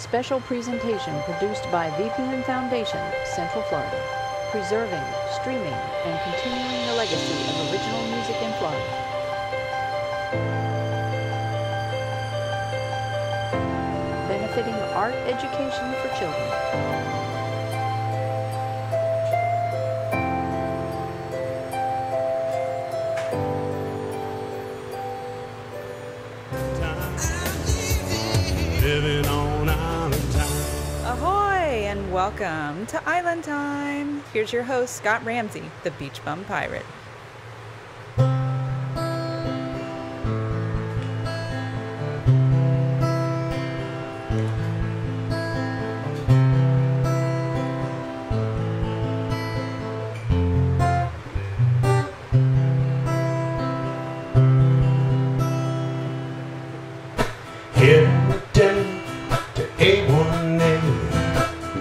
Special presentation produced by VPN Foundation, Central Florida, preserving, streaming, and continuing the legacy of original music in Florida. Benefiting art education for children. Living on Island Time. Ahoy and welcome to Island Time. Here's your host, Scott Ramsey, the Beach Bum Pirate.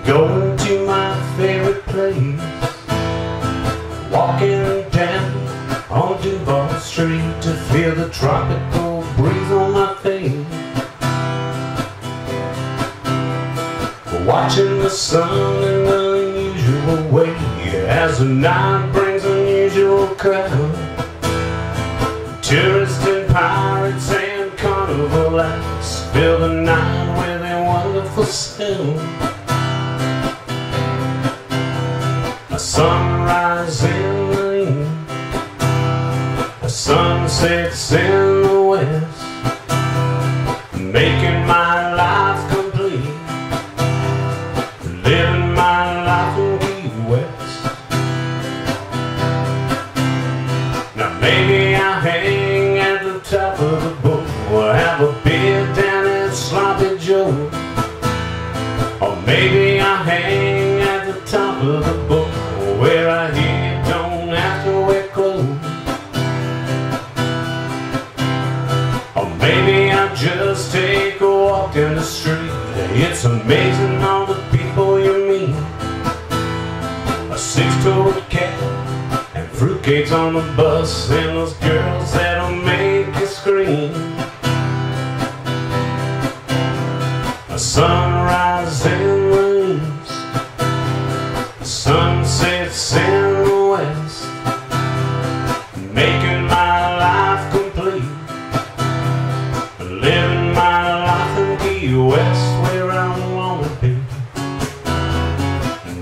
Going to my favorite place, walking down on Duval Street to feel the tropical breeze on my face, watching the sun in an unusual way as the night brings unusual crowd, tourists and pirates and carnival acts fill the night with their wonderful sound. A sunrise in the east, a sunset in the west, making my life complete, living my life in Key West. Now maybe I hang at the top of the boat, or have a beer down at Sloppy Joe, or maybe I hang at the top of the boat where I hear you don't have to wear clothes. Or maybe I just take a walk down the street. It's amazing all the people you meet. A six-toed cat and fruitcakes on the bus, and those girls that'll make you scream. A sunrise in the east, sunsets in the west, making my life complete, living my life in Key West where I wanna be,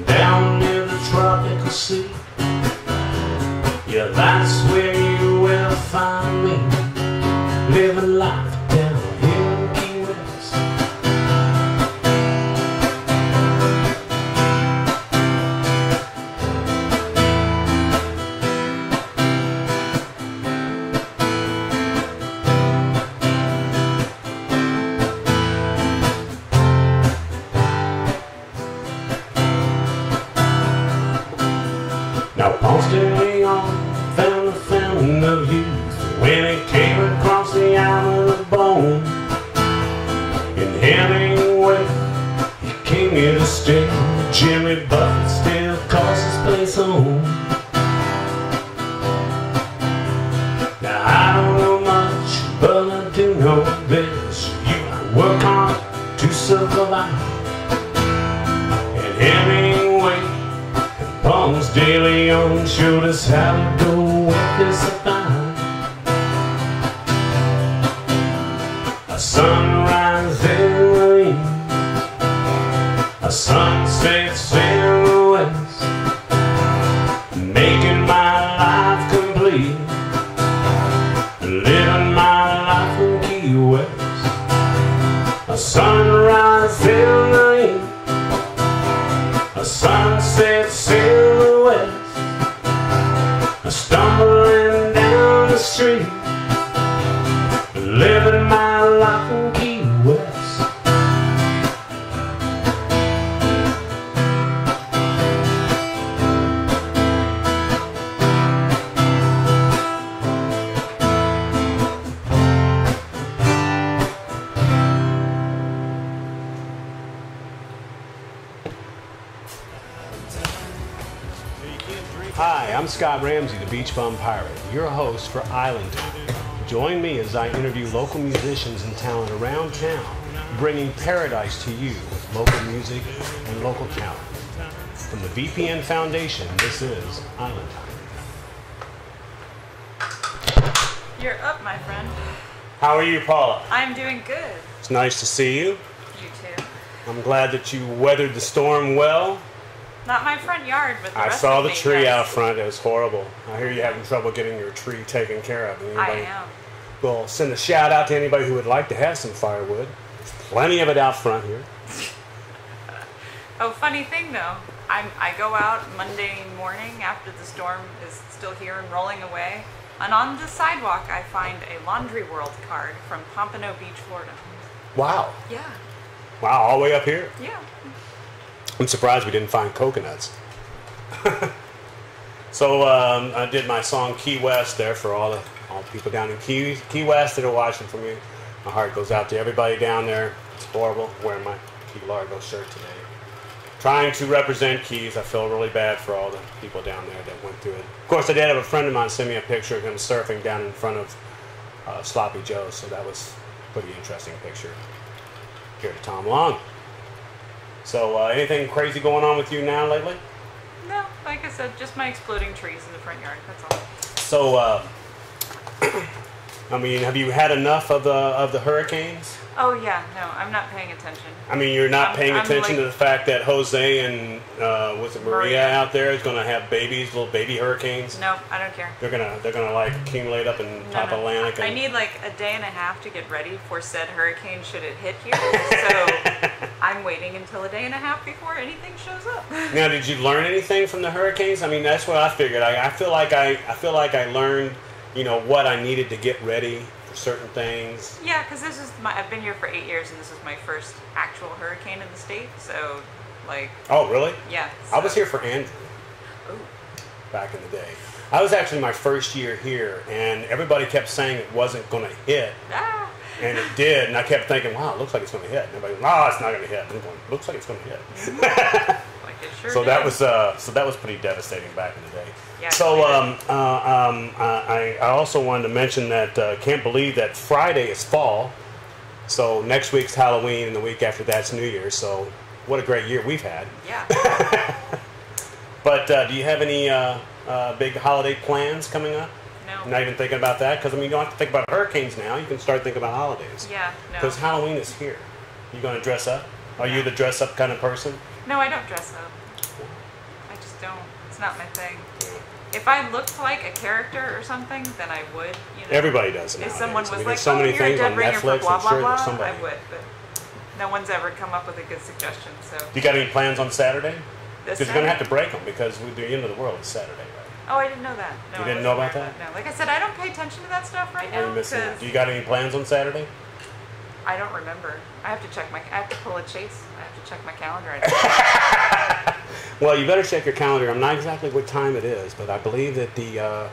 down near the tropical sea. Yeah, that's where you will find me, living life down here in Key West. Now Ponce de Leon found the fountain of youth when he came across the island of Bone. In Hemingway, he came here to stay. Jimmy Buffett still calls his place home. Now I don't know much, but I do know this: you work hard to survive. And Hemingway, Ponce de Leon showed us how to go with this survive. A sunrise in the east, a sunset in the west, making my life complete, living my life in Key West. A sunrise in the east, a sunset in the west, stumbling down the street, living my life in Key West. Hi, I'm Scott Ramsey, the Beach Bum Pirate, your host for Island Time. Join me as I interview local musicians and talent around town bringing paradise to you with local music and local talent. From the VPN Foundation, this is Island Time. You're up, my friend. How are you, Paula? I'm doing good. It's nice to see you. You too. I'm glad that you weathered the storm well. Not my front yard, but the I rest saw of the me, tree yes. out front. It was horrible. I hear you're having trouble getting your tree taken care of. I am. Well, send a shout out to anybody who would like to have some firewood. There's plenty of it out front here. Oh, funny thing though, I go out Monday morning after the storm is still here and rolling away, and on the sidewalk I find a Laundry World card from Pompano Beach, Florida. Wow. Yeah. Wow, all the way up here. Yeah. I'm surprised we didn't find coconuts. So I did my song Key West there for all the people down in Key West that are watching for me. My heart goes out to everybody down there. It's horrible. I'm wearing my Key Largo shirt today. Trying to represent Keys. I feel really bad for all the people down there that went through it. Of course, I did have a friend of mine send me a picture of him surfing down in front of Sloppy Joe's, so that was a pretty interesting picture. Here to Tom Long. So, anything crazy going on with you now lately? No, like I said, just my exploding trees in the front yard. That's all. So, I mean, have you had enough of the hurricanes? Oh yeah, no, I'm not paying attention. I mean, you're not paying I'm attention like, to the fact that Jose and was it Maria out there is going to have babies, little baby hurricanes. No, I don't care. They're gonna like accumulate up in top Atlantic. I need like a day and a half to get ready for said hurricane should it hit here. So I'm waiting until a day and a half before anything shows up. Now, did you learn anything from the hurricanes? I mean, that's what I figured. I feel like I learned, you know, what I needed to get ready for certain things. Yeah, because I've been here for 8 years, and this is my first actual hurricane in the state. So, like. Oh, really? Yeah. So. I was here for Andrew. Ooh. Back in the day. I was actually my first year here, and everybody kept saying it wasn't going to hit. Ah. And it did, and I kept thinking, wow, it looks like it's going to hit. And everybody goes, no, it's not going to hit. And I'm going, looks like it's going to hit. Like it sure So did. that was pretty devastating back in the day. Yeah, so I also wanted to mention that can't believe that Friday is fall. So next week's Halloween, and the week after that's New Year's. So what a great year we've had. Yeah. But do you have any big holiday plans coming up? No. Not even thinking about that? Because, I mean, you don't have to think about hurricanes now. You can start thinking about holidays. Yeah, no. Because Halloween is here. You going to dress up? Are you the dress-up kind of person? No, I don't dress up. I just don't. It's not my thing. If I looked like a character or something, then I would. You know. Everybody does If nowadays. someone was I mean, like, there's so many you're a things on dead ringer for Netflix, blah, I'm blah, sure blah, there's somebody. I would, but no one's ever come up with a good suggestion, so. You got any plans on Saturday? This Because you're going to have to break them because the end of the world is Saturday, right? Oh, I didn't know that. No, You I didn't wasn't know about aware of that? No, like I said, I don't pay attention to that stuff right now. You're missing out. Because Do you got any plans on Saturday? I don't remember. I have to check I have to pull a Chase. I have to check my calendar. Well, you better check your calendar. I'm not exactly what time it is, but I believe that the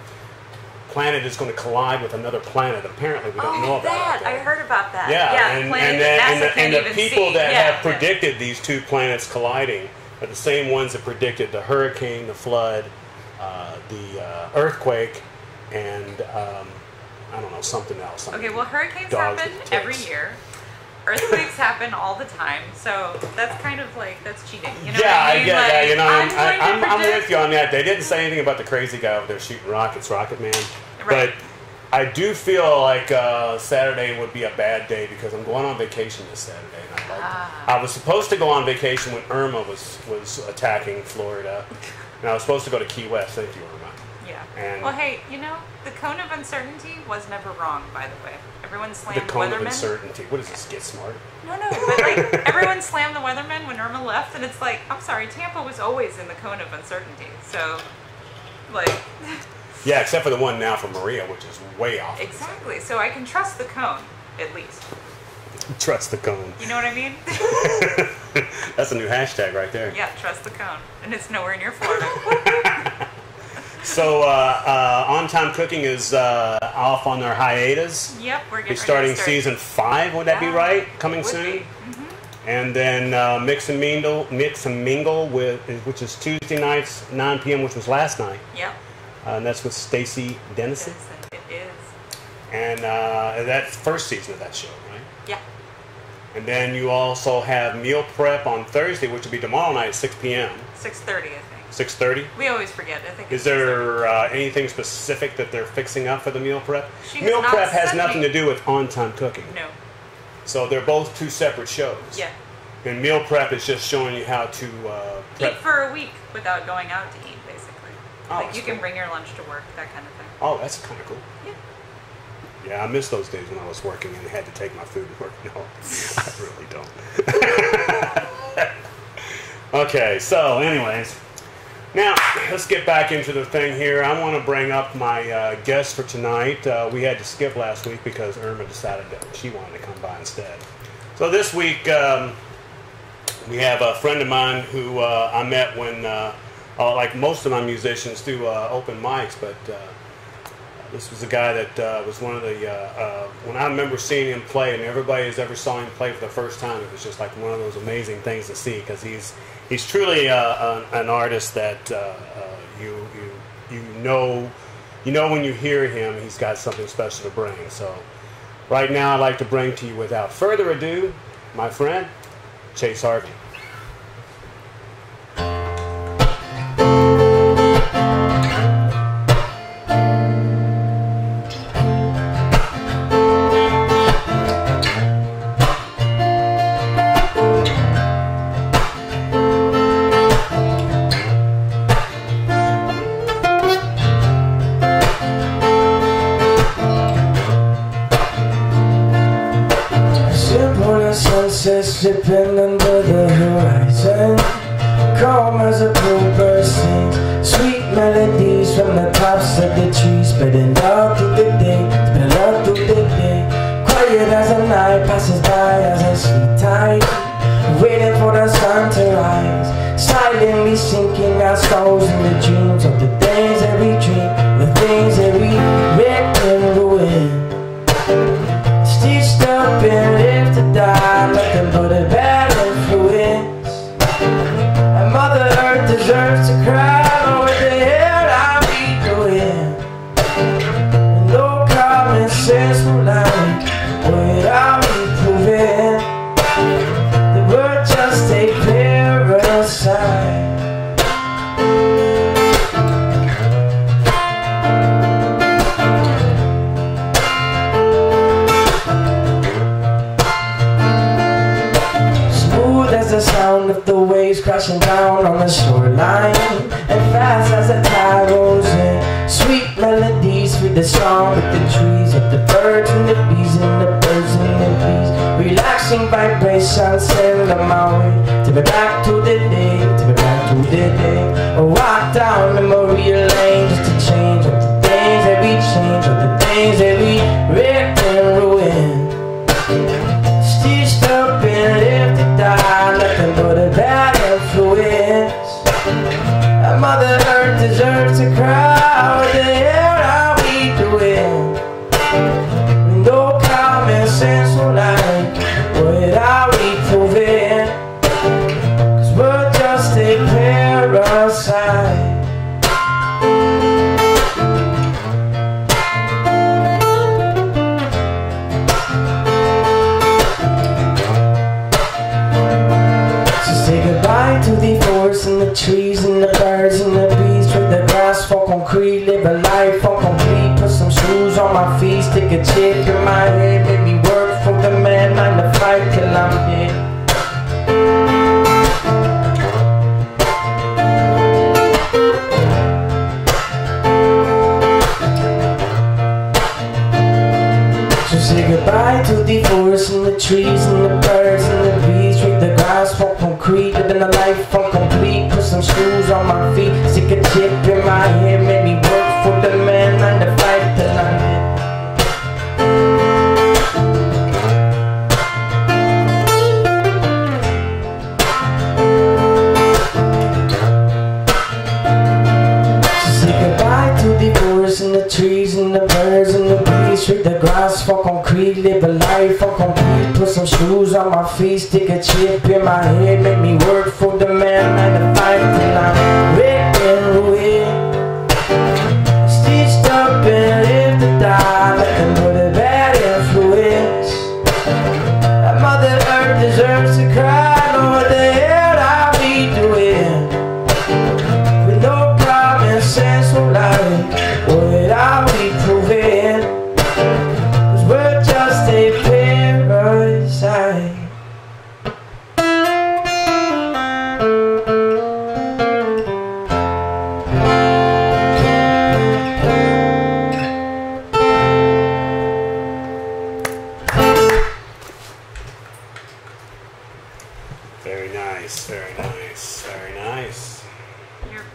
planet is going to collide with another planet. Apparently, we don't know about that. that. I heard about that. Yeah, and the people that have yeah. predicted these two planets colliding are the same ones that predicted the hurricane, the flood, the earthquake, and I don't know, something else. Okay, well, hurricanes Dogs happen with ticks. every year. Earthquakes happen all the time, so that's kind of like, that's cheating. You know Yeah, what I mean? get like, that. You know, I'm predict- with you on that. They didn't say anything about the crazy guy over there shooting rockets, Rocket Man. Right. But I do feel like Saturday would be a bad day because I'm going on vacation this Saturday. And I was supposed to go on vacation when Irma was attacking Florida, and I was supposed to go to Key West. Thank you, Irma. Yeah. And well, hey, you know, the cone of uncertainty was never wrong, by the way. Everyone the slammed cone of weathermen. uncertainty. What is this? Get smart. No, but like everyone slammed the weathermen when Irma left, and it's like, I'm sorry, Tampa was always in the cone of uncertainty. So, like. Yeah, except for the one now for Maria, which is way off. Exactly. So I can trust the cone, at least. Trust the cone. You know what I mean? That's a new hashtag right there. Yeah, trust the cone, and it's nowhere near Florida. So, On Time Cooking is off on their hiatus. Yep, we're getting We're starting ready to start. season 5. Would that be right? Coming Would soon. be. Mm-hmm. And then Mix and Mingle which is Tuesday nights 9 p.m., which was last night. Yep. And that's with Stacey Dennison. It is. And that's first season of that show, right? Yeah. And then you also have meal prep on Thursday, which will be tomorrow night at 6 p.m. 6:30, I think. 6:30? We always forget. I think. Is there anything specific that they're fixing up for the meal prep? She Meal has prep not has said nothing me. to do with on-time cooking. No. So they're both two separate shows. Yeah. And meal prep is just showing you how to prep. Eat for a week without going out to eat, basically. Oh, Like that's you can cool. bring your lunch to work, that kind of thing. Oh, that's kind of cool. Yeah. Yeah, I miss those days when I was working and had to take my food to work. No, I really don't. Okay, so anyways, now let's get back into the thing here. I want to bring up my guest for tonight. We had to skip last week because Irma decided that she wanted to come by instead. So this week we have a friend of mine who I met when, like most of my musicians do open mics, but this was a guy that was one of the, when I remember seeing him play, and everybody has ever saw him play for the first time, it was just like one of those amazing things to see, because he's truly an artist that you know when you hear him, he's got something special to bring. So right now I'd like to bring to you, without further ado, my friend, Chase Harvey. Slipping under the horizon, calm as a bluebird sings sweet melodies from the tops of the trees, spreading out through the day, spread out through the day. Quiet as the night passes by as I sleep tight, waiting for the sun to rise, silently sinking our souls in the dreams of the things that we dream, the things that we wreck and ruin. Stitched up and left to die, nothing but a bad influence. And Mother Earth deserves to cry, oh, what the hell are we doing? And no common sense will lie, what are we proving? The world just a parasite. The sound of the waves crashing down on the shoreline, and fast as the tide rolls in, sweet melodies with the song of the trees, of the birds and the bees, and the birds and the bees. Relaxing vibrations send them my way, to be back to the day, to be back to the day. I walk down memory lane just to change of the things that we change, of the things that we wrecked and ruined. Stitched up and left to die, nothing but a bad influence. And Mother Earth deserves to cry, what the hell are we doing? With no common sense or life, what are we proving? 'Cause we're just a parasite. To the forest and the trees and the birds and the bees, trade the grass for concrete, live a life for complete. Put some shoes on my feet, stick a chip in my head, make me work for the man 9 to 5 till I'm dead. So say goodbye to the forest and the trees and the birds and the bees, trade the grass for concrete, living a life for complete. Put some shoes on my feet, stick a chip in my head, make me work for the man 9 to 5 till I'm dead. So say goodbye to the forest and the trees and the birds and the bees, trade the grass for concrete, live a life for complete. Put some shoes on my feet, stick a chip in my head, make me work for the man 9 to 5 till I'm wrecked and ruined. Stitched up and left to die, nothing but a bad influence. And Mother Earth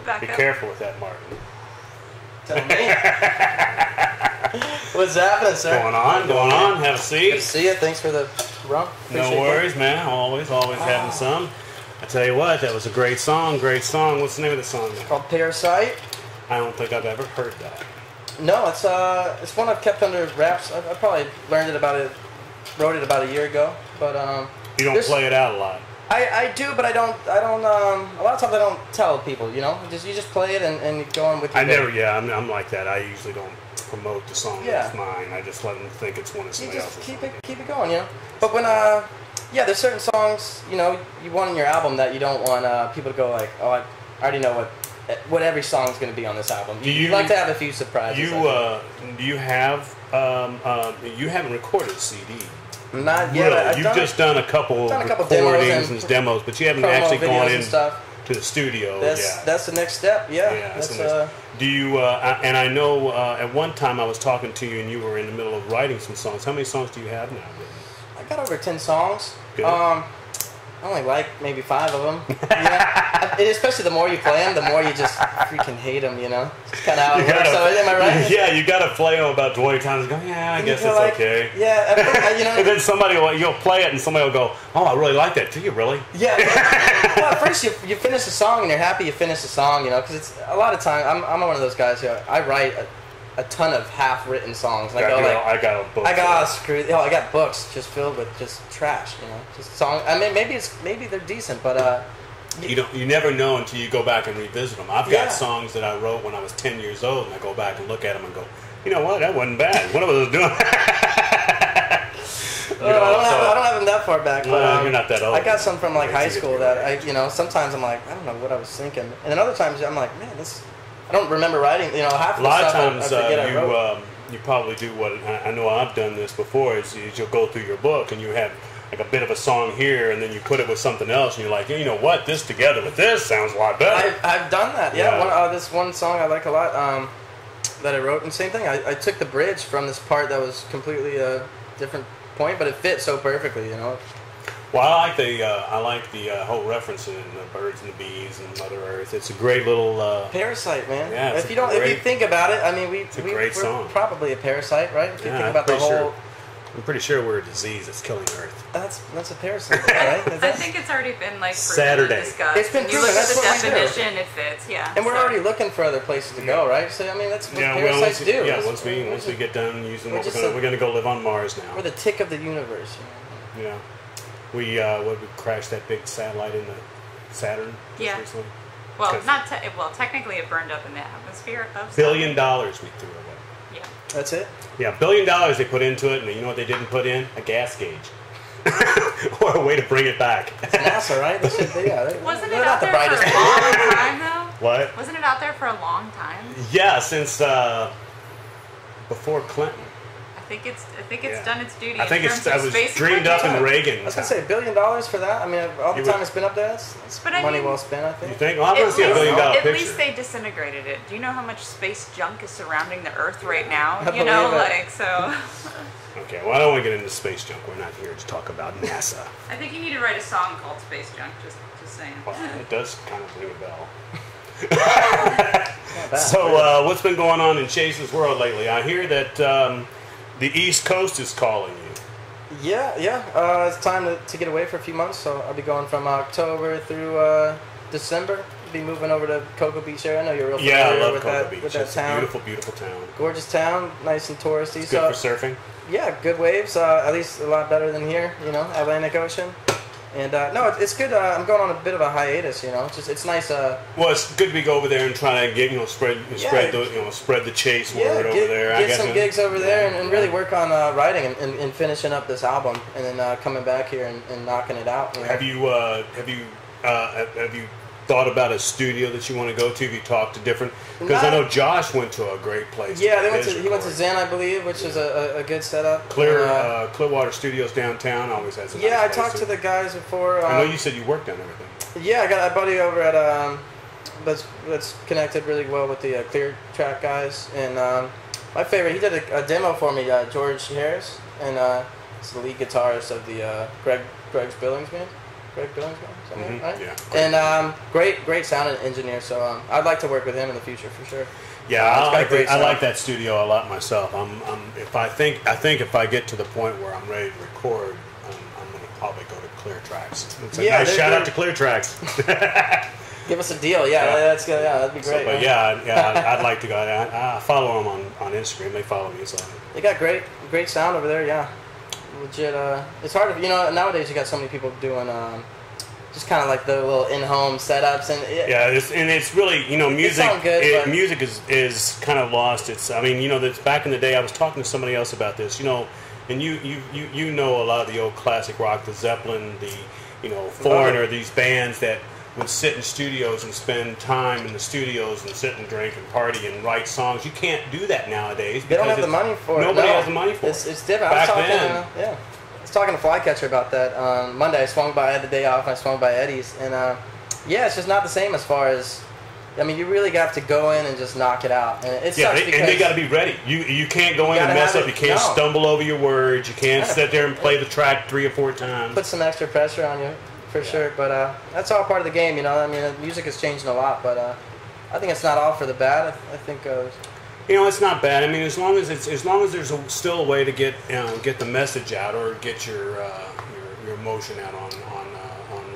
Back Be up. careful with that, Martin. Tell me. What's happening, sir? Going on. Have a seat. Good to see you. Thanks for the rum. Appreciate No worries, that. man. Always having some. I tell you what, that was a great song. What's the name of the song? It's called Parasite. I don't think I've ever heard that. No, it's one I've kept under wraps. I probably wrote it about a year ago. But You don't play it out a lot. I do, but I don't. A lot of times I don't tell people. You know, you just play it and go on with your day. I'm like that. I usually don't promote the song that's mine. I just let them think it's one of You somebody just else's. keep it going, you know. But when there's certain songs, you know, you want in your album that you don't want people to go like, oh, I already know what every song's going to be on this album. You like to have a few surprises. You haven't recorded a CD. Not yet. Really? You've just done a couple recordings and demos, but you haven't actually gone in to the studio. That's the next step. Yeah. Do you? And I know at one time I was talking to you, and you were in the middle of writing some songs. How many songs do you have now? I got over 10 songs. Good. I only like maybe 5 of them. Yeah. Especially the more you play them, the more you just freaking hate them, you know? It's kind of how it works. So, am I right? Yeah, you got to play them about 20 times and go, I guess it's like, okay. Yeah, you know. And then you'll play it and somebody will go, oh, I really like that. Do you really? Yeah. Well, at first you finish a song and you're happy you finished the song, you know, because it's a lot of time. I'm one of those guys who I write a ton of half-written songs. And I got a book. I got books just filled with just trash, you know, just songs. I mean, maybe they're decent, but you never know until you go back and revisit them. I've got songs that I wrote when I was 10 years old, and I go back and look at them and go, you know what, that wasn't bad. What was I doing? I don't have them that far back. But, you're not that old. I got some from like high school that sometimes I'm like, I don't know what I was thinking, and then other times I'm like, man, I don't remember writing. You know, half of the stuff I forget I wrote. You probably do what I know. I've done this before. Is you'll go through your book and you have like a bit of a song here, and then you put it with something else, and you're like, you know what, this together with this sounds a lot better. I've done that. Yeah. This one song I like a lot that I wrote, and same thing. I took the bridge from this part that was completely a different point, but it fit so perfectly, you know. Well, I like the whole reference in the birds and the bees and Mother Earth. It's a great little parasite, man. Yeah, if you think about it, I mean, we're song. Probably a parasite, right? If you think about the whole. I'm pretty sure we're a disease that's killing Earth. That's a parasite, right? I think it's already been Saturday discussed. It's been you look at the proven. definition, it fits. Yeah. And we're already looking for other places to go, right? So I mean, that's what parasites do. Yeah, once we get done using what we're gonna go live on Mars now. We're the tick of the universe. You know? Yeah. We crashed that big satellite into Saturn. Yeah. Recently. Well, technically it burned up in the atmosphere of $1 billion we threw away. Yeah. That's it? Yeah, $1 billion they put into it, and you know what they didn't put in? A gas gauge. Or a way to bring it back. It's NASA, right? Wasn't it out there for a long time, though? What? Wasn't it out there for a long time? Yeah, since before Clinton. I think it's done its duty. I think it was dreamed up in Reagan. I was gonna say $1 billion for that. I mean, all the time it's been up there, it's money well spent. I think. You think? Well, I'm gonna see $1 billion picture. At least they disintegrated it. Do you know how much space junk is surrounding the Earth right now? I You know, believe it. so. Okay, well, I don't want to get into space junk. We're not here to talk about NASA. I think you need to write a song called Space Junk. Just saying. Well, it does kind of ring a bell. Not bad. So, what's been going on in Chase's world lately? I hear that the East Coast is calling you. Yeah. It's time to get away for a few months. So I'll be going from October through December. Be moving over to Cocoa Beach area. I know you're real familiar I love with Cocoa that, Beach. with that It's town. a beautiful town. Gorgeous town, nice and touristy. It's good for surfing. Yeah, good waves. At least a lot better than here. You know, Atlantic Ocean. And no, it's good. I'm going on a bit of a hiatus. You know, it's nice. Well, it's good to go over there and try to get spread the Chase word over there. Get some gigs over there and really work on writing and finishing up this album and then coming back here and knocking it out. You know? Have you thought about a studio that you want to go to? Have you talked to different? Because I know Josh went to a great place. Yeah, he went to Zen, I believe, which is a good setup. Clearwater Studios downtown always has a nice I place. talked to the guys before. I know you said you worked on everything. Yeah, I got a buddy over at that's connected really well with the Clear Track guys, and my favorite, he did a demo for me, George Harris, and it's the lead guitarist of the Greg's Billings band. Greg Billings, something, right? Yeah. And great sound engineer. So I'd like to work with him in the future for sure. Yeah, I like that studio a lot myself. I think if I get to the point where I'm ready to record, I'm going to probably go to Clear Tracks. It's a nice shout out to Clear Tracks. Give us a deal, that's good. Yeah, that'd be great. But I'd like to go. I follow them on Instagram. They follow me, so they got great sound over there. Yeah, legit. It's hard to nowadays you got so many people doing just kind of like the little in-home setups and it's really music. Good, music is kind of lost. It's that's back in the day. I was talking to somebody else about this. And you know a lot of the old classic rock, the Zeppelin, the Foreigner, these bands that would sit in studios and spend time in the studios and sit and drink and party and write songs. You can't do that nowadays. They don't have the money for it. Nobody has the money for it. It's different. I was talking to Flycatcher about that on Monday. I had the day off, and I swung by Eddie's. And, it's just not the same as far as... you really got to go in and just knock it out. And it sucks because... And they got to be ready. You can't go in and mess up. You can't stumble over your words. You can't sit there and play the track 3 or 4 times. Put some extra pressure on you. For sure, but that's all part of the game, music is changing a lot, but I think it's not all for the bad. I think it's not bad. As long as there's still a way to get the message out or get your emotion out on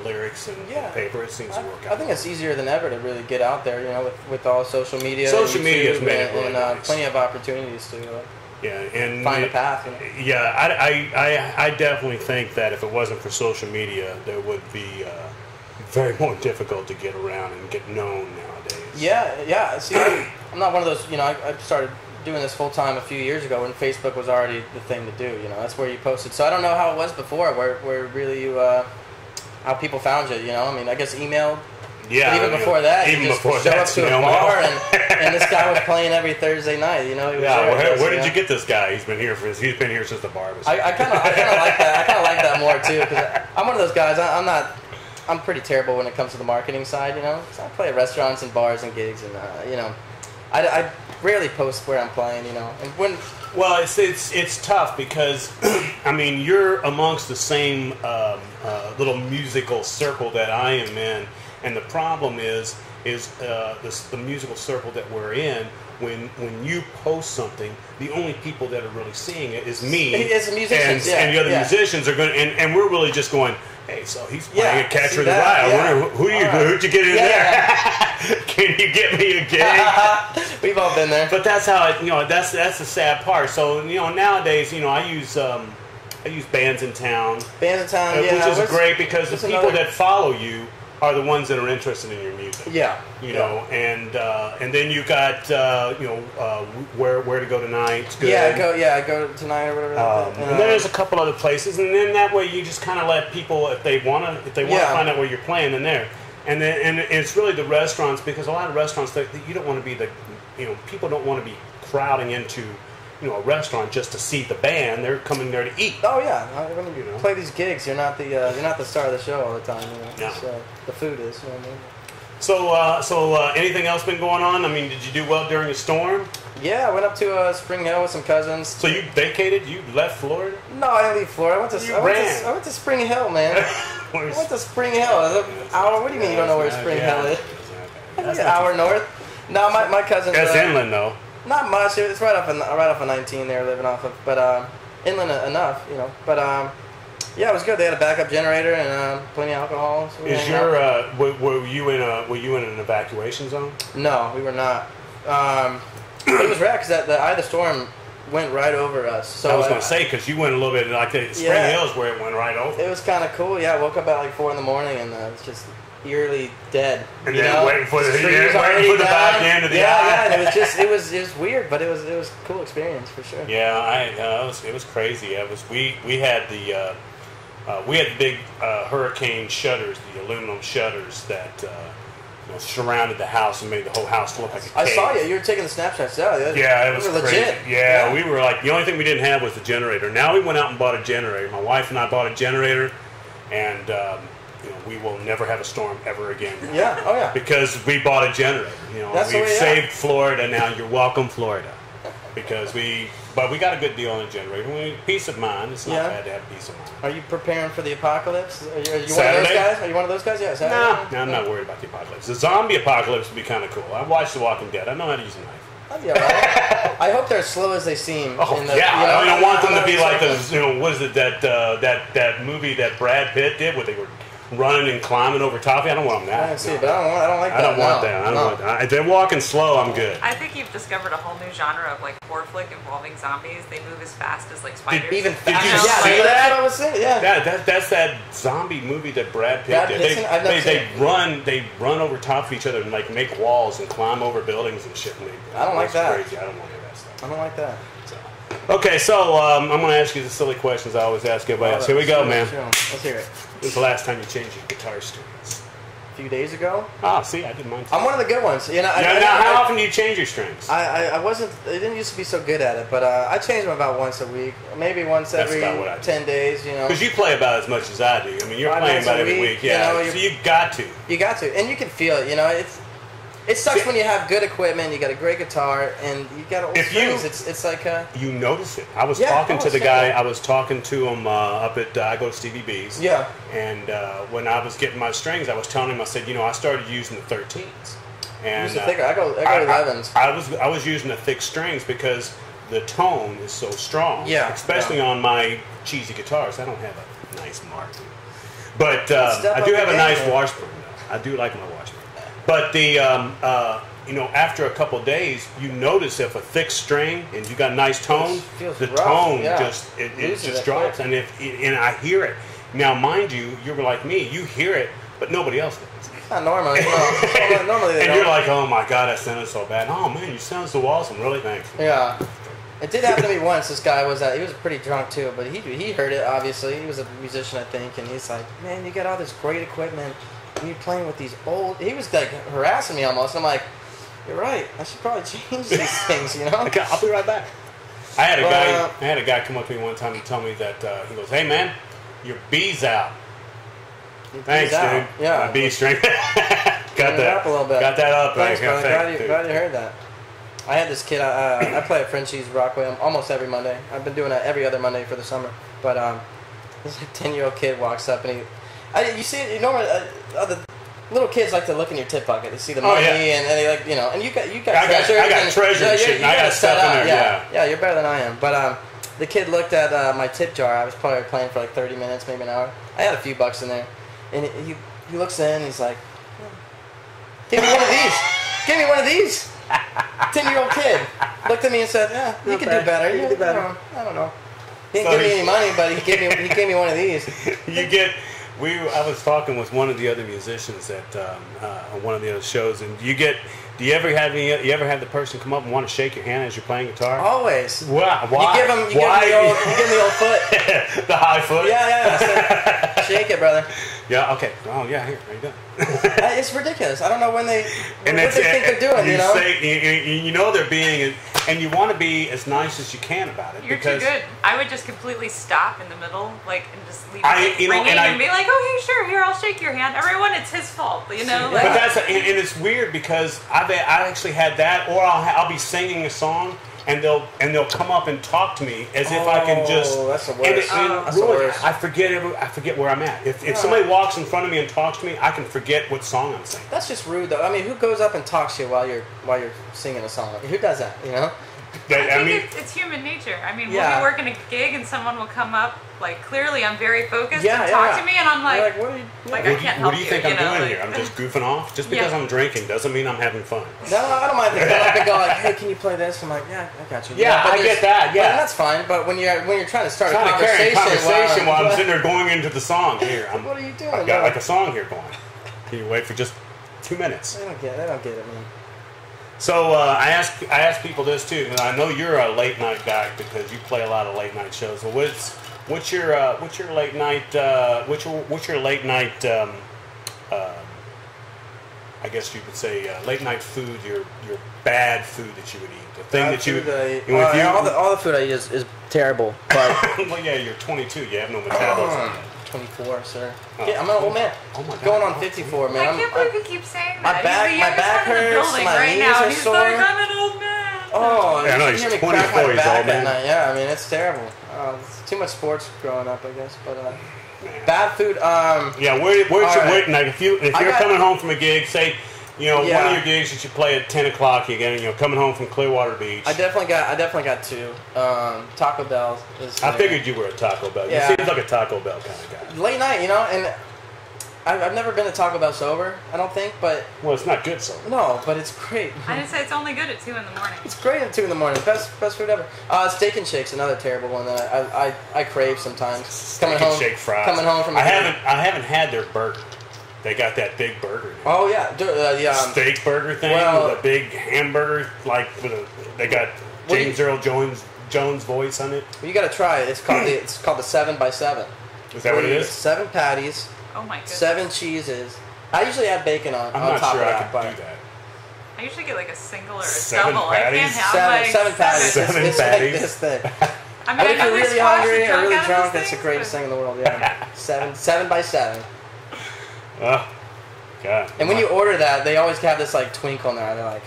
lyrics and paper, it seems to work out. I think it's easier than ever to really get out there, with all social media. Social media has made it really nice. Plenty of opportunities to. And find a path. Yeah, I definitely think that if it wasn't for social media, there would be very more difficult to get around and get known nowadays. Yeah. See, I'm not one of those. I started doing this full time a few years ago when Facebook was already the thing to do. That's where you posted. So I don't know how it was before, where really you how people found you. I guess email. Yeah, but even before that, even you just before show that, up to a bar and this guy was playing every Thursday night. Where did you get this guy? He's been here since the bar was. I kind of like that. I kind of like that more too because I'm one of those guys. I'm pretty terrible when it comes to the marketing side. So I play at restaurants and bars and gigs, and I rarely post where I'm playing. And when. Well, it's tough because you're amongst the same little musical circle that I am in. And the problem is the musical circle that we're in. When you post something, the only people that are really seeing it is me. It's the musicians, and the other musicians are going. And we're really just going. Hey, so he's playing a Catcher in the Rye. Who'd you get in there? Can you get me a gig? We've all been there. But that's how that's the sad part. So nowadays I use bands in town. Which is great because the people that follow you are the ones that are interested in your music. And then you got where to go tonight. Good. Go tonight or whatever. And then there's a couple other places, and then that way you just kind of let people if they want to find out where you're playing, then there. And it's really the restaurants because a lot of restaurants you don't want to be people don't want to be crowding into a restaurant just to see the band. They're coming there to eat. Oh yeah, when you play these gigs, you're not the star of the show all the time. No. The food is. So anything else been going on? Did you do well during the storm? Yeah, I went up to Spring Hill with some cousins. So you vacated? You left Florida? No, I didn't leave Florida. I went to Spring Hill, man. I went to Spring Hill. What do you mean you don't know where Spring Hill is? That's an hour north. No, my cousins. That's inland though. Not much. It's right off of 19 there, living off of, but inland enough, But yeah, it was good. They had a backup generator and plenty of alcohol. So were you in an evacuation zone? No, we were not. It was rad because the eye of the storm went right over us. So I was going to say because you went a little bit like the Spring Hills where it went right over. It was kind of cool. Yeah, I woke up at like 4 in the morning and it's just eerily dead. And then waiting for the back end of the eye. Yeah, and it was weird, but it was a cool experience for sure. Yeah, it was crazy. We had the big hurricane shutters, the aluminum shutters that surrounded the house and made the whole house look like a cave. I saw you. You were taking the snapshots. Yeah, it was crazy. Legit. Yeah, we were like the only thing we didn't have was the generator. Now we went out and bought a generator. My wife and I bought a generator, and we will never have a storm ever again. Yeah. Oh yeah. Because we bought a generator. We've saved Florida. Now you're welcome, Florida. because we got a good deal on the generator. Peace of mind. It's not bad to have peace of mind. Are you preparing for the apocalypse? Are you one of those Saturday? guys? Are you one of those guys? Yeah, Saturday. No, I'm not worried about the apocalypse. The zombie apocalypse would be kind of cool. I watched The Walking Dead. I know how to use a knife. That'd be all right. I hope they're as slow as they seem. Oh, I don't want them to be like those, what is it, that movie that Brad Pitt did where they were running and climbing over top. I don't want them that. I see, but I don't like that. I don't want that. I don't want that. If they're walking slow, I'm good. I think you've discovered a whole new genre of like horror flick involving zombies. They move as fast as like spiders. Even Did faster. you see Yeah, that? that's what I was saying. Yeah. That's that zombie movie that Brad Pitt did. They run over top of each other and like make walls and climb over buildings and shit. And I don't like that. Crazy. I don't want any of that stuff. I don't like that. Okay, so I'm going to ask you the silly questions I always ask everybody else. Here we go, man. Let's hear it. When's the last time you changed your guitar strings? A few days ago. Oh, see, I didn't mind. I'm one of the good ones. You know. Now, how often do you change your strings? I wasn't. I didn't used to be so good at it, but I change them about once a week, maybe once every 10 days. You know. Because you play about as much as I do. I mean, you're playing about every week. Yeah. So you got to. You got to, and you can feel it. You know, it sucks when you have good equipment, you got a great guitar, and you got old strings. It's like you notice it. I was talking to the guy. I was talking to him up at I go to Stevie B's. Yeah. And when I was getting my strings, I was telling him. I said, I started using the 13s. And I go 11s. I was using the thick strings because the tone is so strong. Yeah. Especially on my cheesy guitars. I don't have a nice mark. But I do have a nice washburn. I do like my washburn. But after a couple of days, you notice if a thick string and you got nice tone, the tone just drops, and I hear it. Now, mind you, you're like me, you hear it, but nobody else does. Not normally. No. Normally they and don't. You're like, oh my God, that sounded so bad. Oh man, you sound so awesome. Really, thanks. Yeah. It did happen to me once. This guy was pretty drunk too, but he heard it. Obviously, he was a musician, I think, and he's like, man, you got all this great equipment. You playing with these old... He was like harassing me almost. I'm like, you're right. I should probably change these things, you know? Okay, I'll be right back. I had a guy come up to me one time and tell me that he goes, hey man, your B's out. Thanks, dude. Yeah. My B string. Got that up a little bit. Got that up. Thanks, brother. Glad you heard that. I had this kid. I play at Frenchie's Rockaway almost every Monday. I've been doing it every other Monday for the summer. But this like 10-year-old kid walks up and you see it. You normally the little kids like to look in your tip bucket. They see the money and they like and you got treasure. I got treasure and shit. I got stuff in there. Yeah, you're better than I am. But the kid looked at my tip jar. I was probably playing for like 30 minutes, maybe an hour. I had a few bucks in there, and he looks in. And he's like, "Give me one of these. Give me one of these." 10-year-old kid looked at me and said, "Yeah, you can do better. You can do better." I don't know. He didn't give me any money, but he gave me one of these. I was talking with one of the other musicians at on one of the other shows, and do you ever have the person come up and want to shake your hand as you're playing guitar? Always. Why? You give him the old foot. The high foot? Yeah. So, shake it, brother. Yeah, okay. Oh, yeah, here you go. It's ridiculous. I don't know what they think they're doing, you know they're being, and you want to be as nice as you can about it. You're too good. I would just completely stop in the middle, and just leave it ringing and be like, "Oh, hey, sure, here, I'll shake your hand." Everyone, it's his fault, But it's weird because I actually had that, or I'll be singing a song. And they'll come up and talk to me as if I can just. Oh, that's the worst. That's the worst. I forget where I'm at. If somebody walks in front of me and talks to me, I can forget what song I'm singing. That's just rude, though. I mean, who goes up and talks to you while you're singing a song? Who does that? You know. I think it's human nature. I mean, we'll be working a gig and someone will come up, like, clearly I'm very focused and talk to me, and I'm like, what are you, I can't help you. What do you think I'm doing here? I'm just goofing off? Just because I'm drinking doesn't mean I'm having fun. No, I don't mind. They come up and go like, hey, can you play this? I'm like, yeah, I got you. Yeah, I get that, yeah. That's fine, but when you're trying to start a conversation while I'm sitting there going into the song, here, what are you doing? I've got like a song here going. Can you wait for just 2 minutes? They don't get it, man. So I ask people this too, and I know you're a late night guy because you play a lot of late night shows. So what's your late night I guess you could say late night food, your bad food that you would eat, the thing that you all the food I eat is terrible. But well, yeah, you're 22, you have no metabolism. 24, sir. Yeah, I'm an old man. Oh my God. Going on 54, man. I can't believe you keep saying that. My back hurts. My knees are sore. He's like, I'm an old man. Oh, Yeah, I know, you he's hear me 24 crack my years back old, at man. night. Yeah, I mean, it's terrible. It's too much sports growing up, I guess. But bad food. Yeah, where's your right. like if you're coming home from a gig, say, one Yeah. of your gigs that you play at 10 o'clock again, coming home from Clearwater Beach. I definitely got two. Taco Bell is. I figured you were a Taco Bell. Yeah. You seem like a Taco Bell kind of guy. Late night, and I've never been to Taco Bell sober. I don't think, but Well, it's not good, so. no, but it's great. I didn't say it's only good at 2 in the morning. It's great at 2 in the morning. Best food ever. Steak and Shake's another terrible one that I crave sometimes. Steak and Shake fries. Coming home from. I haven't had their burger. They got that big burger. Oh yeah, Steak burger thing with a big hamburger, they got James Earl Jones voice on it. Well, you got to try it. It's called the 7x7. Is that what it is? 7 patties. Oh my goodness. 7 cheeses. I usually add bacon on I'm on not top sure of I that. could do that. I usually get like a single or a 7 double. I patties? can't have Seven patties. Seven it's patties. like this thing. I mean, But I if know you're they really squash hungry the or really out of drunk, those it's the things, greatest but- thing in the world. Yeah, 7x7. Oh, God. And when you order that, they always have this like twinkle in their eye. They're like,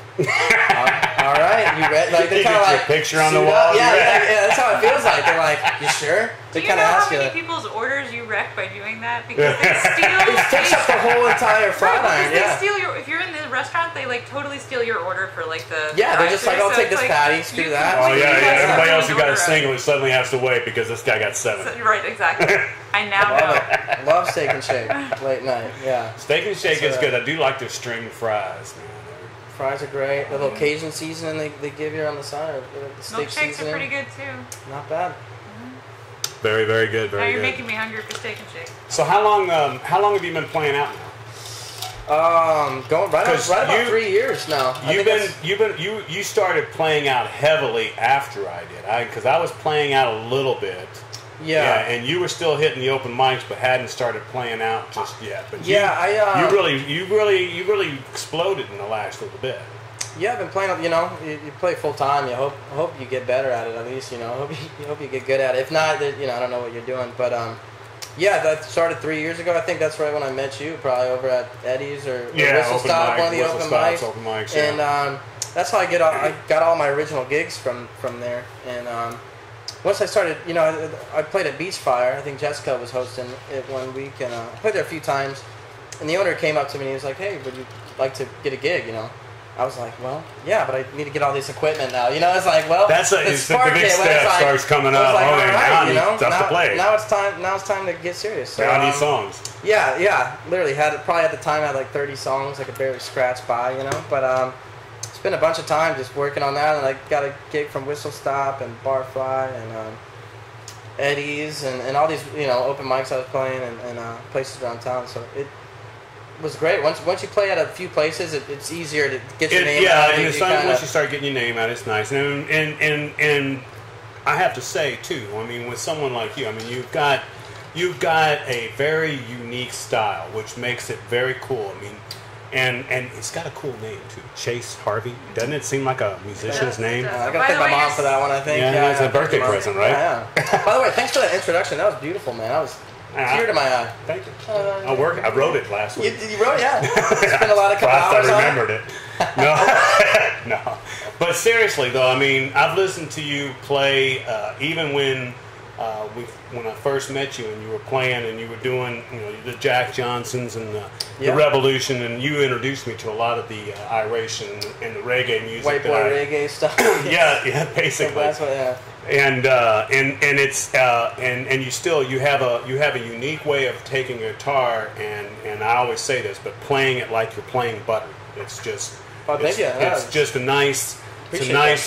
all right, you ready? Like You they're kind of get your like picture on the suit wall, up. you Yeah, ready? yeah, that's how it feels like. They're like, you sure? Do They you know kind of how ask you. many Like, people's orders you wreck by doing that? Because they steal. it takes up the whole entire flat Right, iron. because Yeah. they steal your. If you're in the restaurant, they like totally steal your order for like the. Yeah, they're just like, drive-thru, I'll so take it's this like, patty, you screw can that. Oh, completely yeah. mess Everybody up else who an got a order. single suddenly has to wait because this guy got 7. Right, exactly. I now Love know. it. Love Steak and Shake late night. Yeah. Steak and Shake is So, good. I do like their string fries, man. Fries are great. The little Cajun seasoning they give you on the side, or the steak Milkshakes are seasoning. pretty good too. Not bad. Very, very good. Now Very you're good. making me hungry for steak and shake. So how long have you been playing out now? Going right 'Cause about you- 3 years now. You started playing out heavily after I did. Because I was playing out a little bit. Yeah. And you were still hitting the open mics, but hadn't started playing out just yet. But Yeah, you really exploded in the last little bit. Yeah, I've been playing. You play full time. You hope you get better at it at least. Hope you get good at it. If not, then, I don't know what you're doing. But yeah, that started 3 years ago. I think that's right when I met you, probably over at Eddie's or Whistle open Stop, mic, one of the Whistle open Stops, mics. open mics, yeah. And that's how I got all my original gigs from there. And once I started, I played at Beach Fire. I think Jessica was hosting it one week, and I played there a few times. And the owner came up to me and he was like, "Hey, would you like to get a gig?" I was like, "Well, yeah, but I need to get all this equipment now." It's like, well, It's the big step starts coming up. Like, Okay, now I need stuff now, to play. Now it's time to get serious. So, Now I need songs. Yeah, literally probably at the time I had like 30 songs I could barely scratch by, but spent a bunch of time just working on that, and I got a gig from Whistle Stop and Barfly and Eddie's and all these open mics I was playing and places around town. So it was great. Once you play at a few places, it's easier to get your name out. Yeah, and once you start getting your name out, it's nice. And I have to say too, I mean, with someone like you, I mean, you've got a very unique style, which makes it very cool. I mean, and it's got a cool name too, Chase Harvey. Doesn't it seem like a musician's name? does. I gotta thank my mom for that one. I think. Yeah, it's a birthday present, right? Yeah. By the way, thanks for that introduction. That was beautiful, man. That was tear to my eye. Thank you. I wrote it last week. You wrote, yeah. Spent a lot of couple hours I on remembered it. No. But seriously though, I mean, I've listened to you play even when I first met you and you were playing and you were doing the Jack Johnsons and the Revolution, and you introduced me to a lot of the Irish and the reggae music. White boy reggae stuff. Yeah, basically. That's what, yeah. And it's you have a unique way of taking a guitar, and I always say this, but playing it like you're playing butter. It's just it's just a nice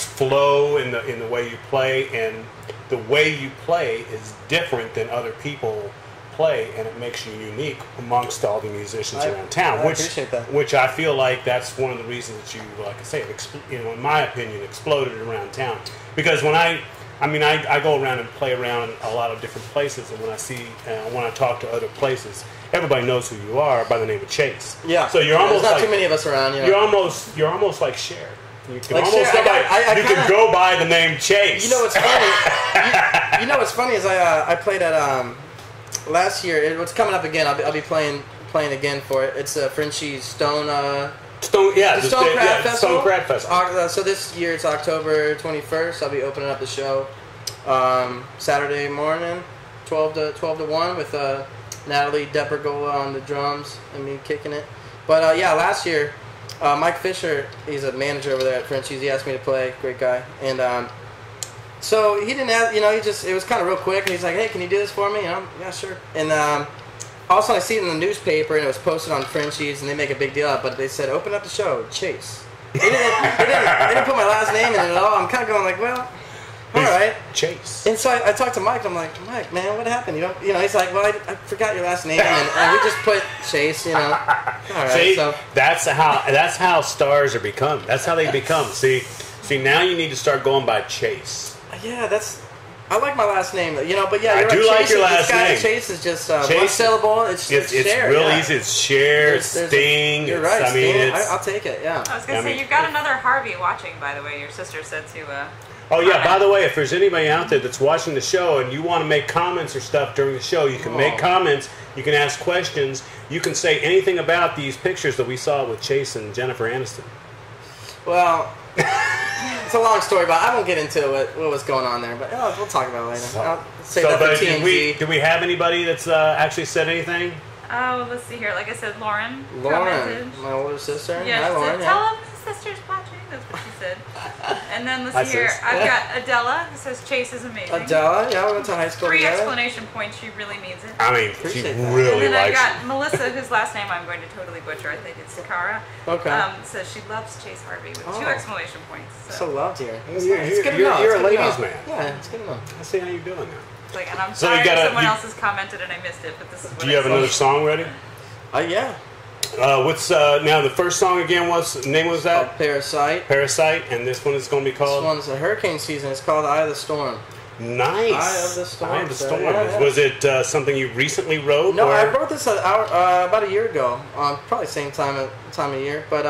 flow in the way you play, and the way you play is different than other people play, and it makes you unique amongst all the musicians around town. I appreciate that. Which I feel like that's one of the reasons that you, like I say, in my opinion, exploded around town. Because when I go around and play around a lot of different places, and when I talk to other places, everybody knows who you are by the name of Chase. Yeah. So you're almost there's not like, too many of us around. You're almost like Cher. You can Like almost Cher, you can go by the name Chase. You know what's funny? you know what's funny is I played at last year. It's coming up again. I'll be playing again for it. It's Frenchie's Stone Stone Crab Festival. Stone Crab Festival. So this year it's October 21st. I'll be opening up the show Saturday morning, 12 to 1 with Natalie Depergola on the drums and me kicking it. But yeah, last year Mike Fisher, he's a manager over there at Frenchie's. He asked me to play. Great guy. And so he didn't ask, it was kind of real quick. And he's like, hey, can you do this for me? And I'm, yeah, sure. And also I see it in the newspaper, and it was posted on Frenchie's, and they make a big deal out, but they said, open up the show, Chase. They didn't put my last name in it at all. I'm kind of going like, well, all right. Chase. And so I talked to Mike, and I'm like, Mike, man, what happened? He's like, well, I forgot your last name, and we just put Chase, All right. See, so that's how stars are become. That's how they become. See, now you need to start going by Chase. Yeah, I like my last name, but yeah, I do like your last name. Chase is just one syllable. It's Cher, real easy. It's Cher, it's Sting. You're right. Sting. I'll take it. Yeah. I was gonna say you've got another Harvey watching. By the way, your sister said to. Oh yeah. By the way, if there's anybody out there that's watching the show and you want to make comments or stuff during the show, you can make comments. You can ask questions. You can say anything about these pictures that we saw with Chase and Jennifer Aniston. Well. It's a long story, but I won't get into what was going on there. But we'll talk about it later. I'll say that for TMZ. Do we have anybody that's actually said anything? Oh, let's see here. Like I said, Lauren, my older sister. Yeah, Hi, Lauren. Tell him his sister's watching. That's what she said. And then let's see here. I've got Adela, who says Chase is amazing. Adela, yeah, we went to high school 3 together. exclamation points. She really means it. I mean, she really and then likes I got Melissa, whose last name I'm going to totally butcher. I think it's Sakara. Okay. Says she loves Chase Harvey with 2 exclamation points. So loved here. It's good to know. You're a ladies' man. Yeah, it's good to know. I see how you're doing now. Like, and I'm sorry if someone else has commented and I missed it, but this is what Do you have another song ready? Yeah. What's now the first song again? Name was that? Parasite. Parasite, and this one is going to be called. This one's a hurricane season. It's called Eye of the Storm. Nice. Eye of the Storm. Eye of the Storm. Yeah. Was it something you recently wrote? No, I wrote this about a year ago. Probably same time of year, but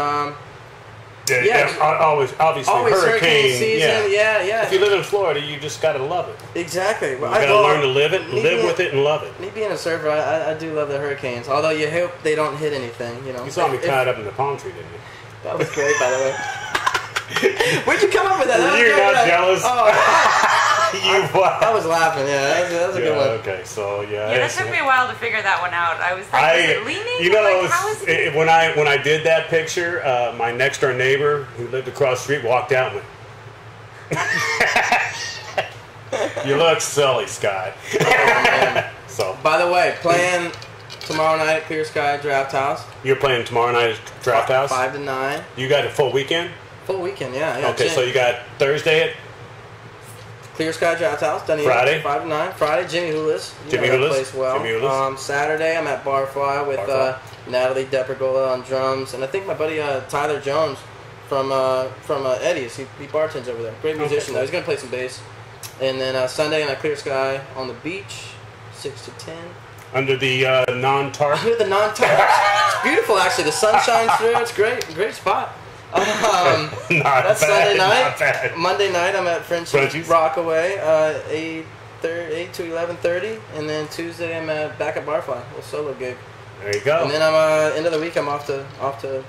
obviously hurricane season. Yeah. If you live in Florida, you just got to love it. Exactly. You got to learn to live with it, and love it. Me being a surfer, I do love the hurricanes. Although you hope they don't hit anything. You saw me tied up in the palm tree, didn't you? That was great, by the way. Where'd you come up with that? You're not jealous. I was laughing. Yeah, that was a good one. Okay, so yeah, that took me a while to figure that one out. I was like, is it leaning? How is it? When I did that picture, my next door neighbor who lived across the street walked out and went, "You look silly, Scott." So, by the way, playing tomorrow night at Clear Sky Draft House. You're playing tomorrow night at Draft House? 5 to 9. You got a full weekend? Full weekend, yeah. Okay, so you got Thursday at Clear Sky Draft House. Friday? 5 to 9. Friday, Jimmy Hulis. Jimmy Hulis. Plays well. Saturday, I'm at Barfly with Natalie Depergola on drums. And I think my buddy Tyler Jones from Eddie's. He bartends over there. Great musician, though. He's going to play some bass. And then Sunday, I'm at Clear Sky on the beach, 6 to 10. Under the non-tarp? Under the non-tarp. It's beautiful, actually. The sun shines through. It's great. Great spot. That's Sunday night. Monday night, I'm at Frenchie's Rockaway, 8 to 11:30, and then Tuesday I'm back at Barfly, a little solo gig. There you go. And then I'm end of the week I'm off to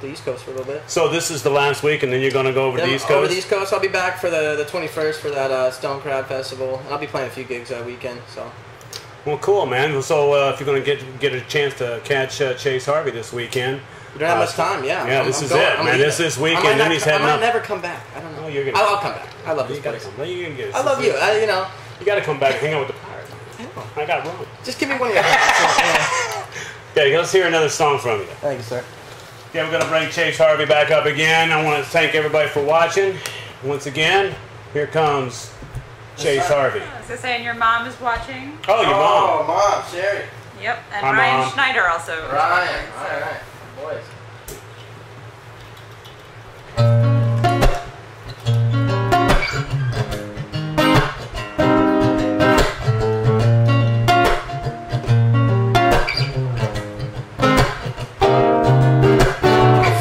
the East Coast for a little bit. So this is the last week, and then you're going to go over to the East Coast. Over the East Coast, I'll be back for the 21st for that Stone Crab Festival, and I'll be playing a few gigs that weekend. So. Well, cool, man. So if you're going to get a chance to catch Chase Harvey this weekend. You don't have much time, yeah. Yeah, this is it, man. This weekend, then he's heading up. I might never come back. I don't know. Oh, you're gonna. I'll come back. I love this place. I love you. You got to come back and hang out with the Pirates. I got wrong. Just give me one of your hands. Okay, let's hear another song from you. Thank you, sir. Okay, we're going to bring Chase Harvey back up again. I want to thank everybody for watching. Once again, here comes Chase Harvey. I was going to say, and your mom is watching. Oh, your mom. Oh, Mom, Sherry. Yep, and Hi, Ryan Mom. Schneider also. Ryan, all right. Boys.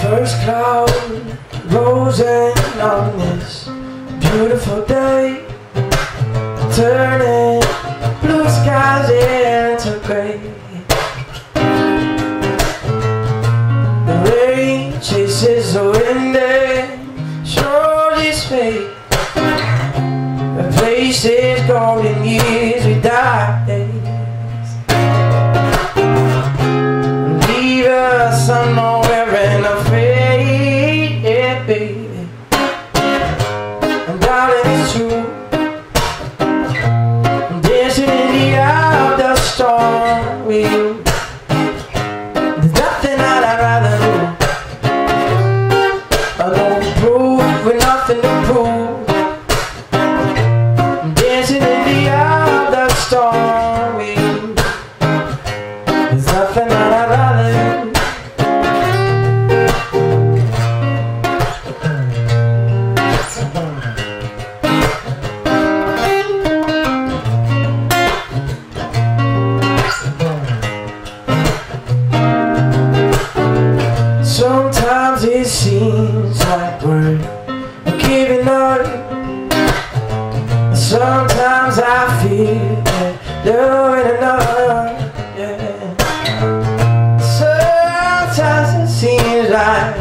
First cloud rose in on this beautiful day, turning blue skies into gray. The rain chases the wind and shows his face. Replaces golden years with dark days. Leave us somewhere in a fade, yeah, baby. And darling, it's true. I'm dancing in the eye of the storm with you. There's nothing that I'd rather do. I don't prove with nothing to prove. I'm dancing in the eye of the storm with you. There's nothing that I'd rather do. Sometimes it seems like we're giving up. Sometimes I feel that there ain't enough, yeah. Sometimes it seems like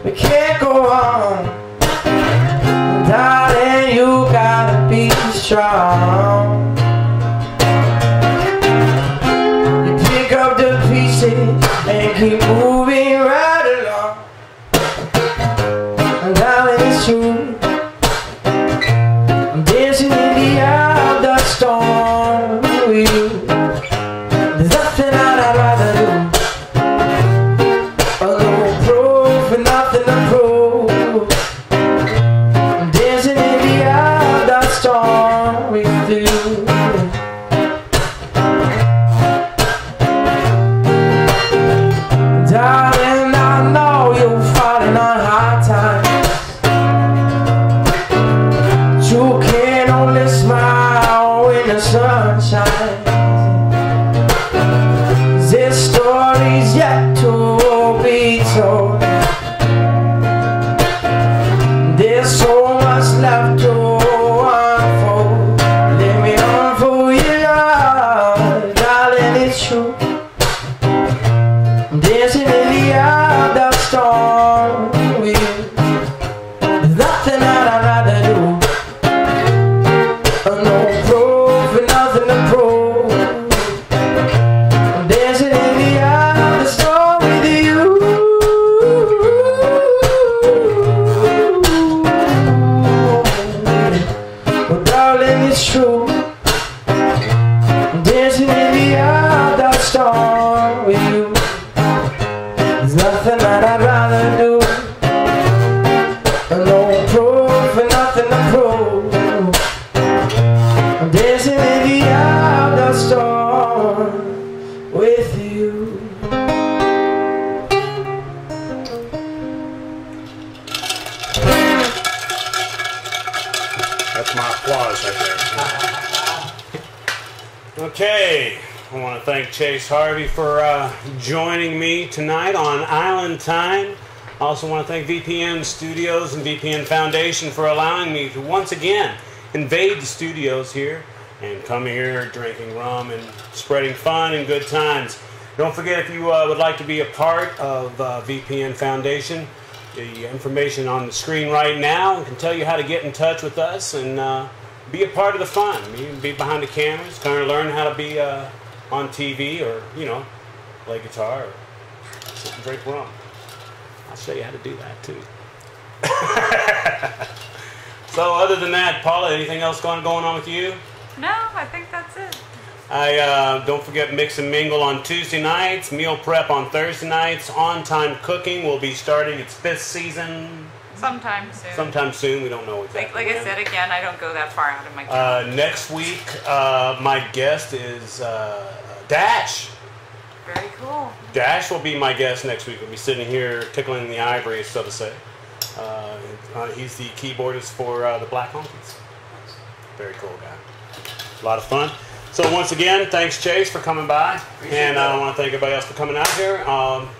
we can't go on. Darling, you gotta be strong. You pick up the pieces and keep moving right along. And darling, it's true. I'm dancing in the eye of the storm with you. There's nothing that I'd rather do. No proof and nothing to prove. I'm dancing in the eye of the storm with you. Darling, I know you're falling on hard times. You can only smile when the sun shines. This story's yet to be told. There's so much left to unfold. Let me unfold you, love. Darling, it's true. I'm dancing in the eye of the storm with you. There's nothing that I'd rather do. No proof and nothing to prove. I'm dancing in the eye of the storm with you. Well, darling, it's true. I'm dancing in the eye of the storm with you. There's nothing that I'd rather do. No proof and nothing to prove. I'm dancing in the eye of the storm with you. That's my applause right there. Okay, I want to thank Chase Harvey for joining me tonight on Island Time. I also want to thank VPN Studios and VPN Foundation for allowing me to once again invade the studios here and come here drinking rum and spreading fun and good times. Don't forget, if you would like to be a part of VPN Foundation, the information on the screen right now can tell you how to get in touch with us and be a part of the fun. You can be behind the cameras, kind of learn how to be on TV, or, you know, play guitar or sit and drink rum. I'll show you how to do that too. So other than that, Paula, anything else going on with you? No, I think that's it. Don't forget Mix and Mingle on Tuesday nights, Meal Prep on Thursday nights, On Time Cooking will be starting its 5th season. Sometime soon. Sometime soon, we don't know exactly Like when. I said again, I don't go that far out of my calendar. Next week, my guest is Dash. Very cool. Dash will be my guest next week. We'll be sitting here tickling the ivory, so to say. He's the keyboardist for the Black Honkies. Very cool guy. A lot of fun. So once again, thanks Chase for coming by. And I want to thank everybody else for coming out here.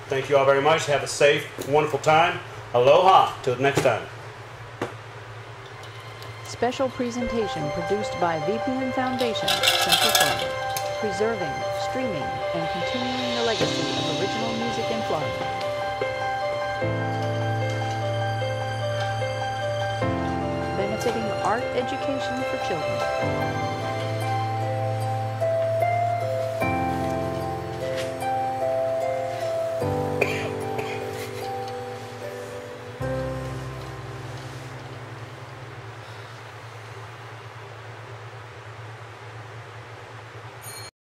Thank you all very much. Have a safe, wonderful time. Aloha. Till next time. Special presentation produced by VPN Foundation, Central Florida. Preserving, streaming, and continuing the legacy of original music in Florida. education for children.